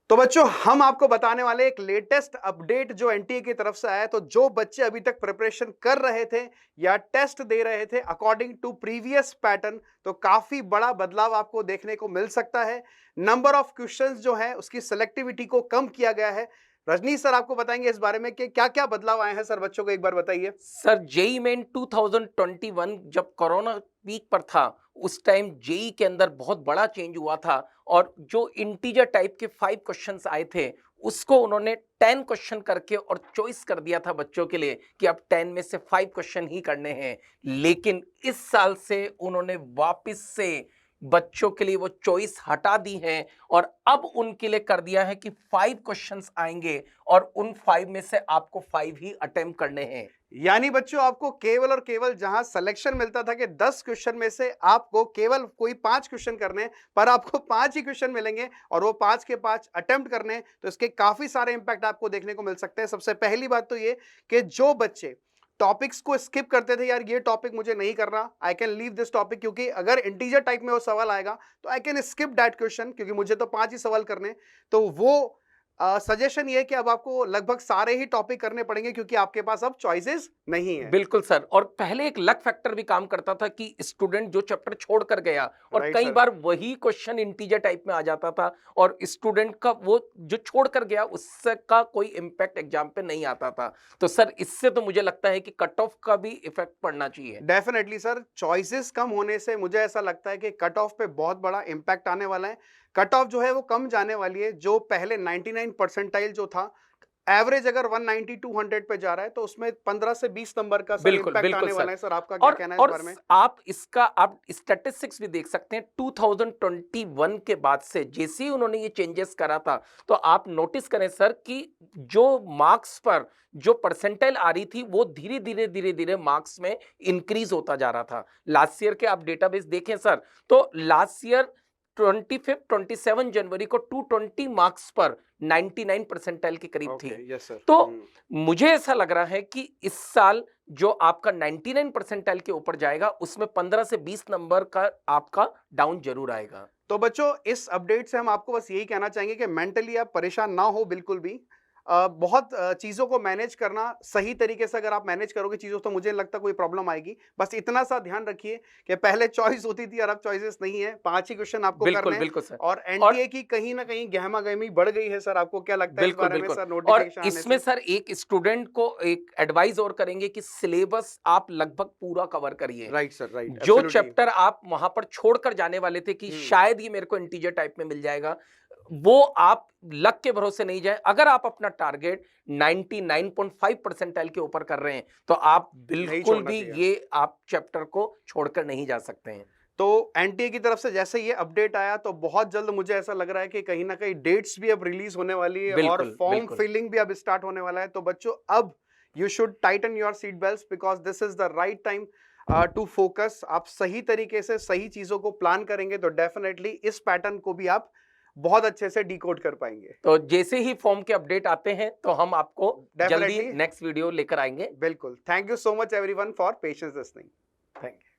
तो बच्चों हम आपको बताने वाले एक लेटेस्ट अपडेट जो एनटीए की तरफ से आया है। तो जो बच्चे अभी तक प्रिपरेशन कर रहे थे या टेस्ट दे रहे थे अकॉर्डिंग टू प्रीवियस पैटर्न, तो काफी बड़ा बदलाव आपको देखने को मिल सकता है। नंबर ऑफ क्वेश्चंस जो है उसकी सिलेक्टिविटी को कम किया गया है। रजनीश सर आपको बताएंगे इस बारे में कि क्या क्या बदलाव आए हैं। सर बच्चों को एक बार बताइए। सर जेई मेन 2021 जब कोरोना पीक पर था उस टाइम जेई के अंदर बहुत बड़ा चेंज हुआ था और जो इंटीजर टाइप के 5 क्वेश्चंस आए थे उसको उन्होंने 10 क्वेश्चन करके और चॉइस कर दिया था बच्चों के लिए कि अब 10 में से 5 क्वेश्चन ही करने हैं। लेकिन इस साल से उन्होंने वापस से बच्चों के लिए वो चॉइस हटा दी है और अब उनके लिए कर दिया है कि 5 क्वेश्चंस आएंगे और उन 5 में से आपको 5 ही अटेम्प्ट करने हैं। यानी बच्चों आपको केवल और केवल जहां सिलेक्शन मिलता था कि 10 क्वेश्चन में से आपको केवल कोई 5 क्वेश्चन करने हैं, पर आपको 5 ही क्वेश्चन मिलेंगे और वो 5 के 5 अटेम्प्ट करने हैं। तो इसके काफी सारे इंपैक्ट आपको देखने को मिल सकते हैं। सबसे पहली बात तो ये कि जो बच्चे टॉपिक्स को स्किप करते थे, यार ये टॉपिक मुझे नहीं करना, I can leave this topic, क्योंकि अगर इंटीजर टाइप में वो सवाल आएगा तो I can skip that question क्योंकि मुझे तो 5 ही सवाल करने हैं। तो वो सजेशन ये है कि अब आपको लगभग सारे ही टॉपिक करने पड़ेंगे क्योंकि आपके पास अब चॉइसेस नहीं है। बिल्कुल सर, और पहले एक लक फैक्टर भी काम करता था कि स्टूडेंट जो चैप्टर छोड़ कर गया और राइट कई सर। बार वही क्वेश्चन इंटीजर टाइप में आ जाता था और स्टूडेंट का वो जो छोड़ कर गया उसका कोई इम्पैक्ट एग्जाम पे नहीं आता था। तो सर इससे तो मुझे लगता है कि कट ऑफ का भी इफेक्ट पड़ना चाहिए। डेफिनेटली सर, चॉइसेस कम होने से मुझे ऐसा लगता है कि कट ऑफ पे बहुत बड़ा इंपैक्ट आने वाला है। कट ऑफ जो है वो कम जाने वाली है। जो पहले 99 परसेंटाइल जो था, एवरेज अगर 190 200 पे जा रहा है, तो उसमें 15 से 20 नंबर का सर बिल्कुल इंपैक्ट बिल्कुल आने सर। वाला है। सर आपका क्या कहना है इस बारे में? आप इसका आप स्टैटिस्टिक्स भी देख सकते हैं 2021 के बाद से जैसे ही उन्होंने ये चेंजेस करा था तो आप नोटिस करें सर कि जो मार्क्स पर जो परसेंटाइल आ रही थी वो धीरे धीरे मार्क्स में इंक्रीज होता जा रहा था। लास्ट ईयर के आप डेटाबेस देखें सर, तो लास्ट ईयर 27 जनवरी को 220 मार्क्स पर 99 परसेंटाइल के करीब थी। Yes sir. तो मुझे ऐसा लग रहा है कि इस साल जो आपका 99 परसेंटाइल के ऊपर जाएगा उसमें 15 से 20 नंबर का आपका डाउन जरूर आएगा। तो बच्चों इस अपडेट से हम आपको बस यही कहना चाहेंगे कि मेंटली आप परेशान ना हो बिल्कुल भी। बहुत चीज़ों को मैनेज करना सही तरीके से अगर आप मैनेज करोगे चीज़ों, तो मुझे नहीं लगता कोई प्रॉब्लम आएगी। बस इतना सा ध्यान रखिए कि पहले चॉइस होती थी और अब चॉइसेस नहीं है, 5 ही क्वेश्चन आपको करने बिल्कुल हैं। बिल्कुल सर। और और एनटीए की कहीं ना कहीं गहमा-गहमी बढ़ गई है। सर आपको क्या लगता है इस बिल्कुल बारे में बिल्कुल। सर, और नोटिफिकेशन आने इसमें से? सर एक स्टूडेंट को एक एडवाइस और करेंगे कि सिलेबस आप लगभग पूरा कवर करिए। राइट सर, राइट, जो एब्सोल्युटली। चैप्टर आप वहां पर छोड़कर जाने वाले थे कि हम्म। शायद ये मेरे को इंटीजर टाइप में मिल जाएगा, वो आप लक के भरोसे नहीं जाए। अगर आप अपना टारगेट 99.5 परसेंटाइल के ऊपर कर रहे हैं तो आप नहीं बिल्कुल छोड़ना भी चाहिए। ये आप चैप्टर को छोड़कर नहीं जा सकते हैं। तो एनटीए की तरफ से जैसे ये अपडेट आया, तो बहुत जल्द मुझे ऐसा लग रहा है कि कहीं ना कहीं डेट्स भी अब रिलीज होने वाली है और बिल्कुल फॉर्म बिल्कुल। फिलिंग भी अब स्टार्ट होने वाला है। तो बच्चों अब you should tighten your seat belts because this is the right time to focus. आप सही तरीके से सही चीजों को प्लान करेंगे तो डेफिनेटली इस पैटर्न को भी आप बहुत अच्छे से डिकोड कर पाएंगे। तो जैसे ही फॉर्म के अपडेट आते हैं तो हम आपको जल्दी डेफिनेटली। नेक्स्ट वीडियो लेकर आएंगे। बिल्कुल। Thank you so much everyone for patience listening. Thank you.